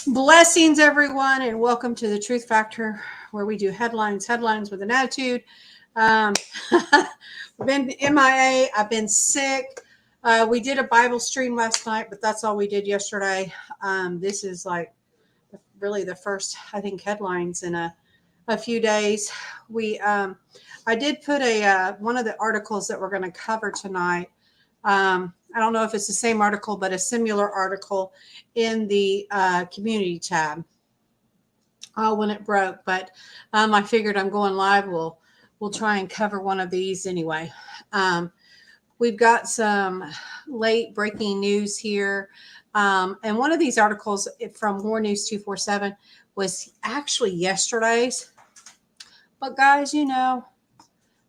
Blessings, everyone, and welcome to the Truth Factor, where we do headlines with an attitude. Um, I've been MIA. I've been sick. We did a Bible stream last night, but that's all we did yesterday. This is like really the first, I think, headlines in a few days. I did put one of the articles that we're going to cover tonight. I don't know if it's the same article, but a similar article in the community tab when it broke. But I figured I'm going live. We'll try and cover one of these anyway. We've got some late breaking news here. And one of these articles from War News 247 was actually yesterday's. But guys,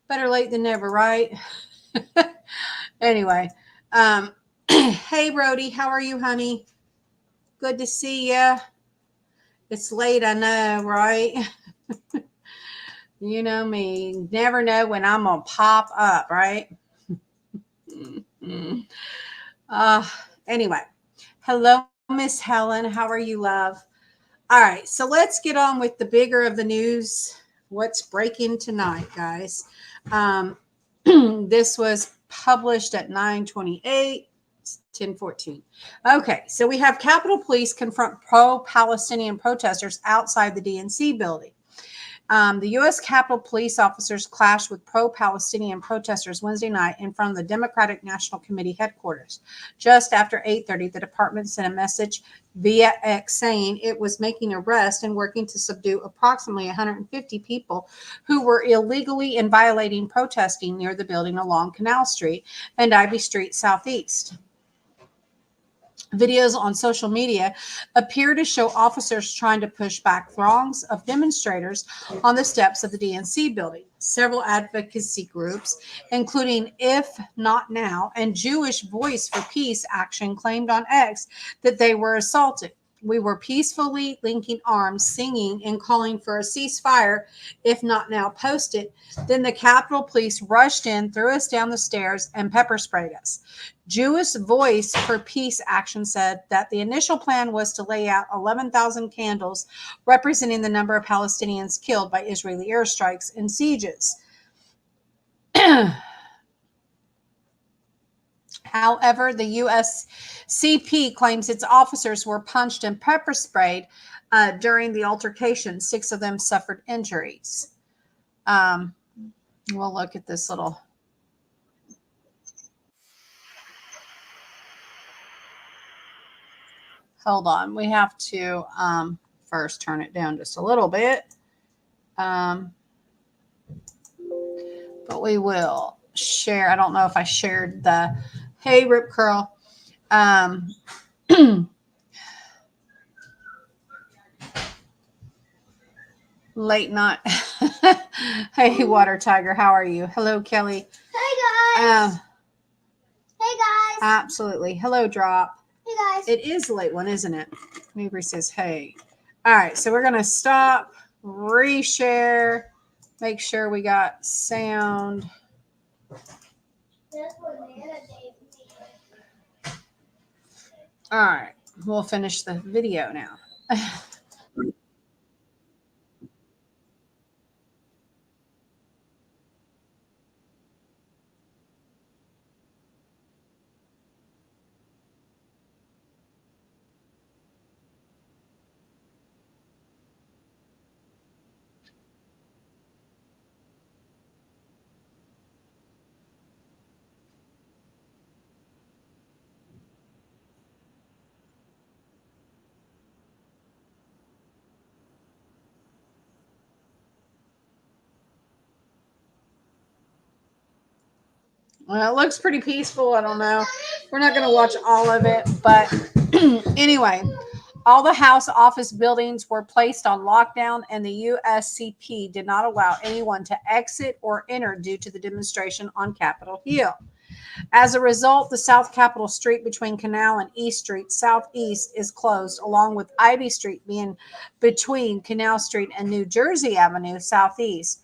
better late than never, right? Anyway, hey, Brody, how are you, honey? Good to see you. It's late, I know, right? You know me. Never know when I'm going to pop up, right? Anyway, hello, Miss Helen. How are you, love? All right, so let's get on with the bigger of the news. What's breaking tonight, guys? This was published at 9:28. 10:14. Okay, so we have Capitol Police confront pro-Palestinian protesters outside the DNC building. The U.S. Capitol Police officers clashed with pro-Palestinian protesters Wednesday night in front of the Democratic National Committee headquarters. Just after 8:30, the department sent a message via X saying it was making arrests and working to subdue approximately 150 people who were illegally and violating protesting near the building along Canal Street and Ivy Street Southeast. Videos on social media appear to show officers trying to push back throngs of demonstrators on the steps of the DNC building. Several advocacy groups, including If Not Now and Jewish Voice for Peace Action, claimed on X that they were assaulted. We were peacefully linking arms, singing, and calling for a ceasefire, if not now posted. Then the Capitol Police rushed in, threw us down the stairs, and pepper sprayed us. Jewish Voice for Peace Action said that the initial plan was to lay out 11,000 candles representing the number of Palestinians killed by Israeli airstrikes and sieges. However, the USCP claims its officers were punched and pepper sprayed during the altercation. 6 of them suffered injuries. We'll look at this little. Hold on. We have to first turn it down just a little bit. But we will share. I don't know if I shared the Hey Rip Curl. Late night. Hey Water Tiger, how are you? Hello, Kelly. Hey guys. Hey guys. Absolutely. Hello, Drop. Hey guys. It is a late one, isn't it? Neighbor says, hey. All right, so we're going to stop, reshare, make sure we got sound. All right, we'll finish the video now. Well, it looks pretty peaceful. I don't know. We're not going to watch all of it. But anyway, all the House office buildings were placed on lockdown, and the USCP did not allow anyone to exit or enter due to the demonstration on Capitol Hill. As a result, the South Capitol Street between Canal and East Street Southeast is closed, along with Ivy Street being between Canal Street and New Jersey Avenue Southeast.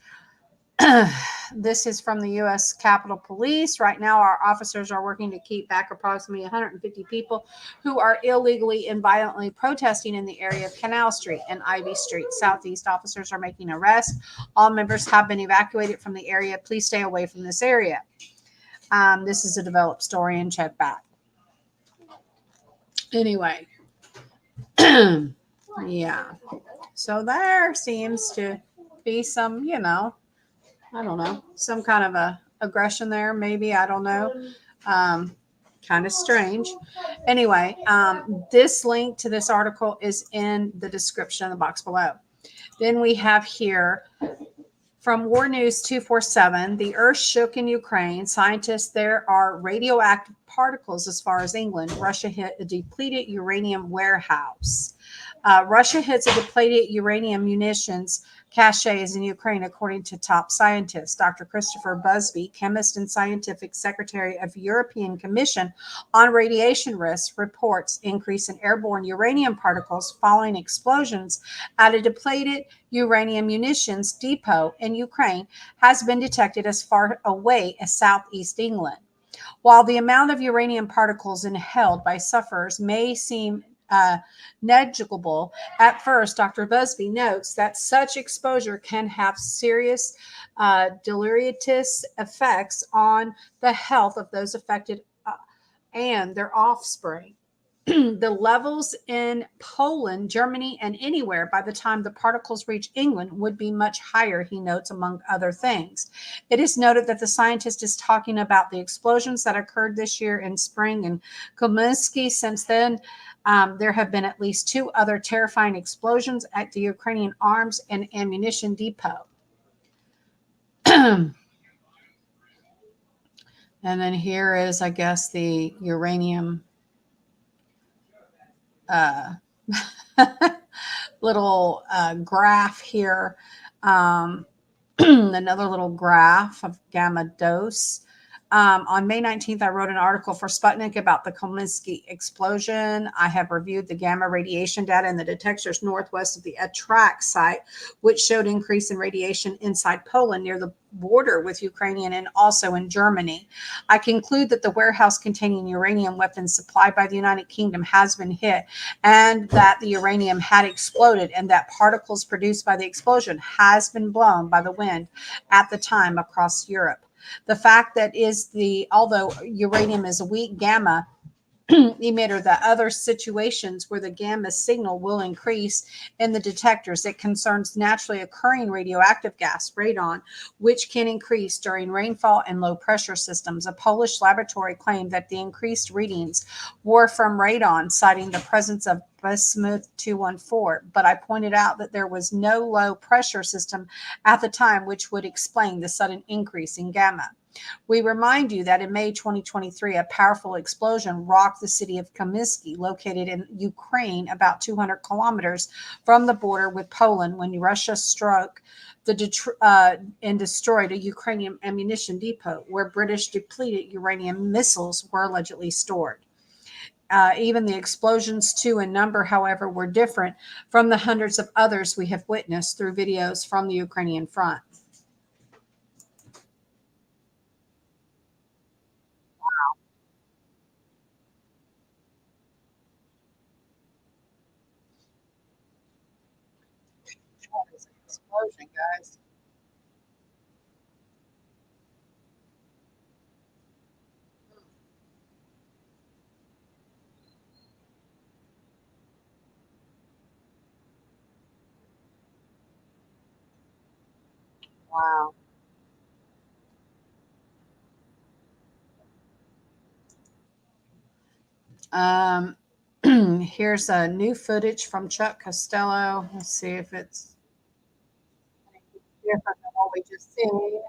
This is from the U.S. Capitol Police. Right now, our officers are working to keep back approximately 150 people who are illegally and violently protesting in the area of Canal Street and Ivy Street Southeast. Officers are making arrests. All members have been evacuated from the area. Please stay away from this area. This is a developed story, and check back. Anyway, yeah. So there seems to be some, I don't know, some kind of a aggression there. Maybe, I don't know. Kind of strange. Anyway, this link to this article is in the description in the box below. Then we have here from War News 247, the earth shook in Ukraine. Scientists, there are radioactive particles as far as England. Russia hit a depleted uranium warehouse. Russia hits a depleted uranium munitions caches in Ukraine, according to top scientists. Dr. Christopher Busby, chemist and scientific secretary of European Commission on Radiation Risk, reports increase in airborne uranium particles following explosions at a depleted uranium munitions depot in Ukraine has been detected as far away as southeast England. While the amount of uranium particles inhaled by sufferers may seem negligible at first, Dr. Busby notes that such exposure can have serious deleterious effects on the health of those affected and their offspring. The levels in Poland, Germany, and anywhere by the time the particles reach England would be much higher, he notes, among other things. It is noted that the scientist is talking about the explosions that occurred this year in spring in Khmelnytskyi. Since then, there have been at least 2 other terrifying explosions at the Ukrainian arms and ammunition depot. And then here is, I guess, the uranium little graph here. Another little graph of gamma dose. On May 19th, I wrote an article for Sputnik about the Khmelnytskyi explosion. I have reviewed the gamma radiation data in the detectors northwest of the Attract site, which showed increase in radiation inside Poland near the border with Ukraine and also in Germany. I conclude that the warehouse containing uranium weapons supplied by the United Kingdom has been hit and that the uranium had exploded and that particles produced by the explosion has been blown by the wind at the time across Europe. The fact that although uranium is a weak gamma emitter, the other situations where the gamma signal will increase in the detectors, it concerns naturally occurring radioactive gas, radon, which can increase during rainfall and low pressure systems. A Polish laboratory claimed that the increased readings were from radon, citing the presence of bismuth 214, but I pointed out that there was no low pressure system at the time, which would explain the sudden increase in gamma. We remind you that in May 2023, a powerful explosion rocked the city of Khmelnytskyi, located in Ukraine, about 200 kilometers from the border with Poland, when Russia struck and destroyed a Ukrainian ammunition depot where British depleted uranium missiles were allegedly stored. Even the explosions, too, in number, however, were different from the hundreds of others we have witnessed through videos from the Ukrainian front. What is an explosion, guys? Wow. Here's a new footage from Chuck Costello. Let's see if it's different than what we just seen.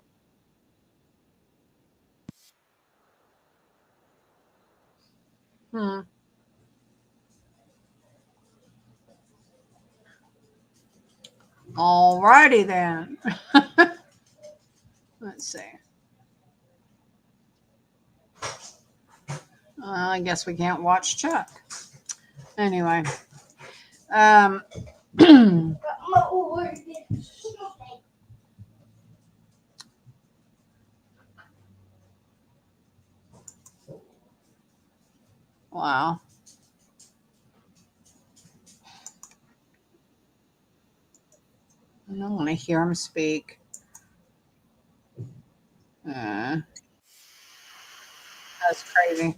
Hmm. All righty then. Let's see. I guess we can't watch Chuck. Anyway. Wow. I don't want to hear him speak. That's crazy.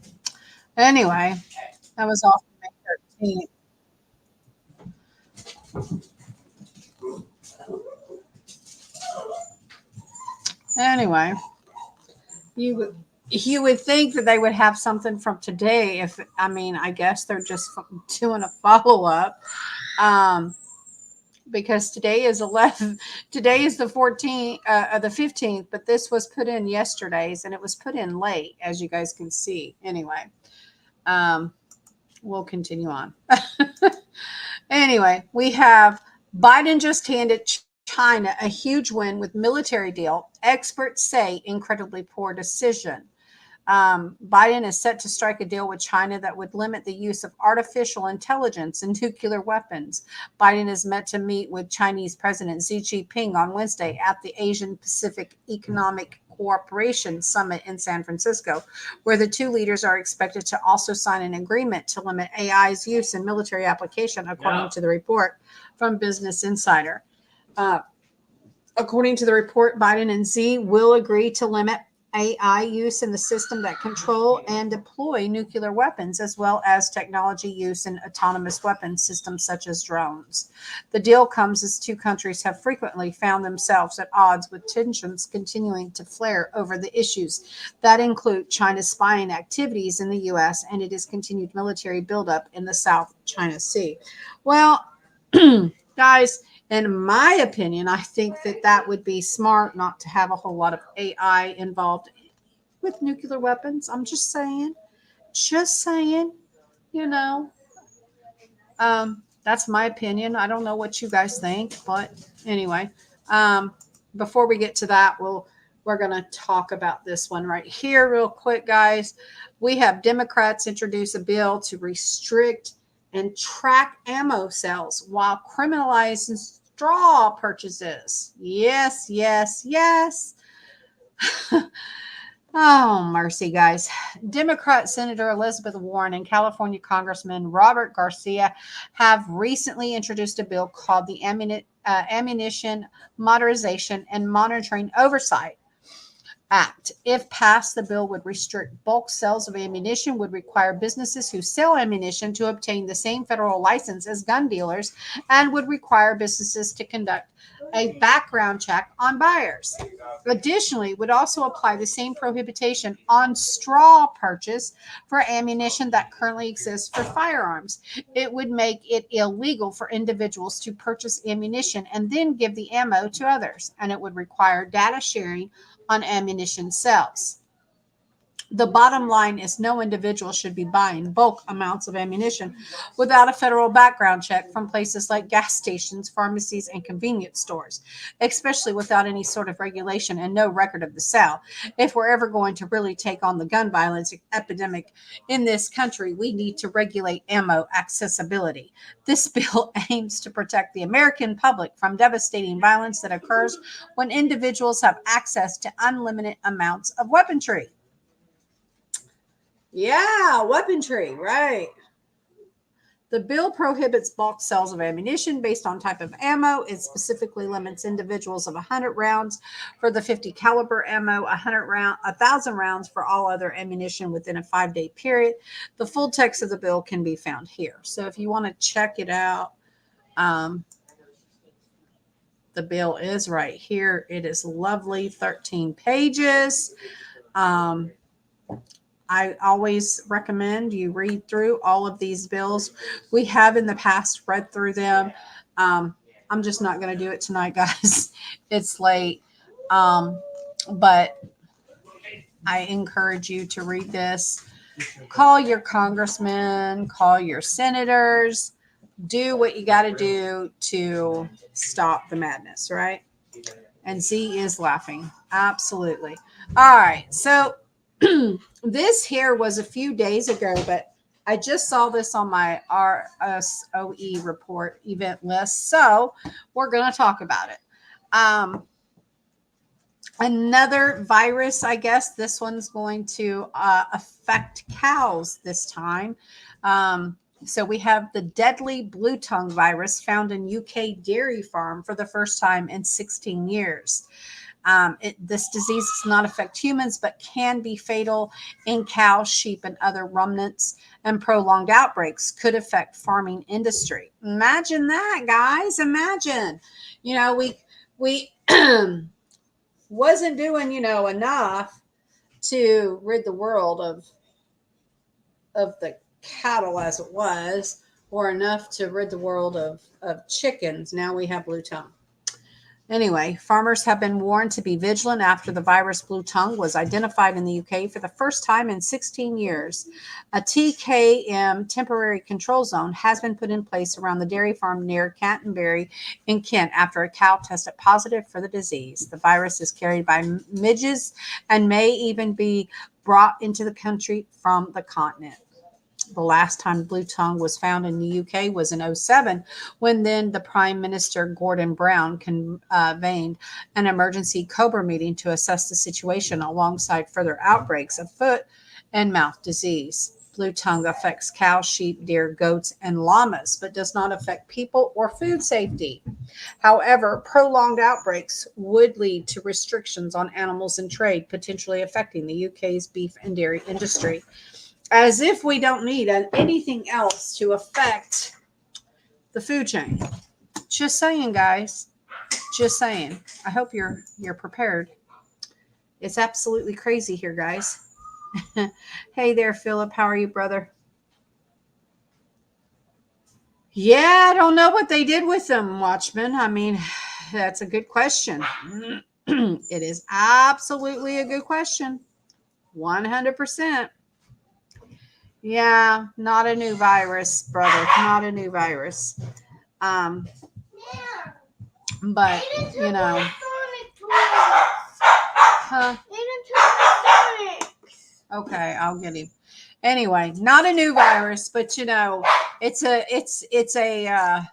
Anyway, that was off May 13th. Anyway, you would think that they would have something from today. If I mean, I guess they're just doing a follow up. Um, because today is 11, today is the 14th, the 15th, but this was put in yesterday's and it was put in late, as you guys can see. Anyway, um, we'll continue on. Anyway, we have Biden just handed China a huge win with military deal. Experts say incredibly poor decision. Biden is set to strike a deal with China that would limit the use of artificial intelligence and nuclear weapons. Biden is met to meet with Chinese President Xi Jinping on Wednesday at the Asian Pacific Economic Cooperation Summit in San Francisco, where the two leaders are expected to also sign an agreement to limit AI's use in military application, according to the report from Business Insider. According to the report, Biden and Xi will agree to limit AI use in the system that control and deploy nuclear weapons, as well as technology use in autonomous weapons systems such as drones. The deal comes as two countries have frequently found themselves at odds, with tensions continuing to flare over the issues that include China's spying activities in the U.S. and its continued military buildup in the South China Sea. Well, guys, in my opinion, I think that would be smart not to have a whole lot of AI involved with nuclear weapons. I'm just saying, you know, that's my opinion. I don't know what you guys think, but anyway, before we get to that, we're going to talk about this one right here real quick, guys. We have Democrats introduce a bill to restrict and track ammo sales while criminalizing straw purchases. Yes, yes, yes. Oh, mercy, guys. Democrat Senator Elizabeth Warren and California Congressman Robert Garcia have recently introduced a bill called the Ammunition Modernization and Monitoring Oversight Act. If passed, the bill would restrict bulk sales of ammunition, would require businesses who sell ammunition to obtain the same federal license as gun dealers, and would require businesses to conduct a background check on buyers. Additionally, would also apply the same prohibition on straw purchase for ammunition that currently exists for firearms. It would make it illegal for individuals to purchase ammunition and then give the ammo to others, and it would require data sharing on ammunition sales. The bottom line is no individual should be buying bulk amounts of ammunition without a federal background check from places like gas stations, pharmacies, and convenience stores, especially without any sort of regulation and no record of the sale. If we're ever going to really take on the gun violence epidemic in this country, we need to regulate ammo accessibility. This bill aims to protect the American public from devastating violence that occurs when individuals have access to unlimited amounts of weaponry. Yeah, weaponry, right. The bill prohibits bulk sales of ammunition based on type of ammo. It specifically limits individuals of 100 rounds for the 50 caliber ammo, 1,000 rounds for all other ammunition within a 5-day period. The full text of the bill can be found here. So if you want to check it out, the bill is right here. It is lovely, 13 pages. I always recommend you read through all of these bills. We have in the past read through them. I'm just not going to do it tonight, guys. It's late. But I encourage you to read this. Call your congressmen, call your senators, do what you got to do to stop the madness, right? And Z is laughing. Absolutely. All right. So this here was a few days ago, but I just saw this on my RSOE report event list. So we're going to talk about it. Another virus, I guess this one's going to affect cows this time. So we have the deadly blue tongue virus found in UK dairy farm for the first time in 16 years. This disease does not affect humans, but can be fatal in cows, sheep, and other ruminants. And prolonged outbreaks could affect farming industry. Imagine that, guys. Imagine, we wasn't doing, enough to rid the world of the cattle as it was, or enough to rid the world of chickens. Now we have blue tongue. Anyway, farmers have been warned to be vigilant after the virus blue tongue was identified in the UK for the first time in 16 years. A TKM temporary control zone has been put in place around the dairy farm near Canterbury in Kent after a cow tested positive for the disease. The virus is carried by midges and may even be brought into the country from the continent. The last time blue tongue was found in the UK was in 2007, when then the Prime Minister Gordon Brown convened an emergency COBRA meeting to assess the situation alongside further outbreaks of foot and mouth disease. Blue tongue affects cows, sheep, deer, goats, and llamas, but does not affect people or food safety. However, prolonged outbreaks would lead to restrictions on animals in trade, potentially affecting the UK's beef and dairy industry. As if we don't need anything else to affect the food chain. Just saying, guys. Just saying. I hope you're prepared. It's absolutely crazy here, guys. Hey there, Philip. How are you, brother? Yeah, I don't know what they did with them, Watchmen. I mean, that's a good question. It is absolutely a good question. 100%. Yeah, not a new virus, brother. Not a new virus. But huh? Okay, I'll get him. Anyway, not a new virus, but it's a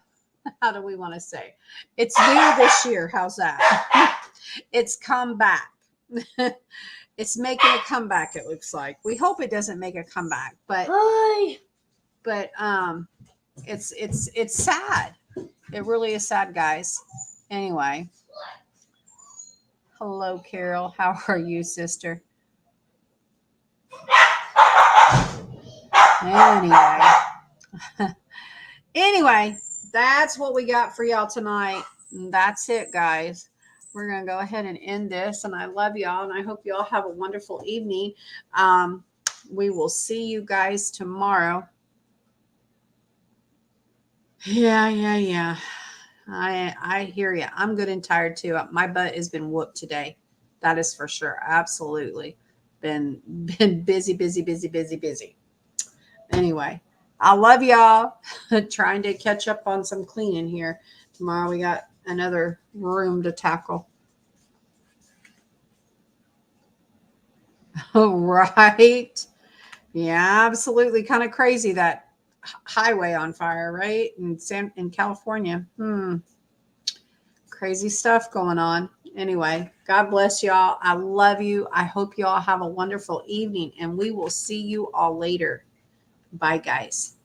how do we want to say? It's new this year. How's that? It's come back. It's making a comeback, it looks like. We hope it doesn't make a comeback, but it's sad. It really is sad, guys. Anyway. Hello, Carol. How are you, sister? Anyway, that's what we got for y'all tonight. That's it, guys. We're going to go ahead and end this. And I love y'all. And I hope y'all have a wonderful evening. We will see you guys tomorrow. Yeah. I hear you. I'm good and tired too. My butt has been whooped today. That is for sure. Absolutely. Been busy. Anyway, I love y'all. Trying to catch up on some cleaning here. Tomorrow we got another room to tackle. Right. Yeah, absolutely. Kind of crazy that highway on fire, right? In California. Crazy stuff going on. Anyway, God bless y'all. I love you. I hope y'all have a wonderful evening, and we will see you all later. Bye, guys.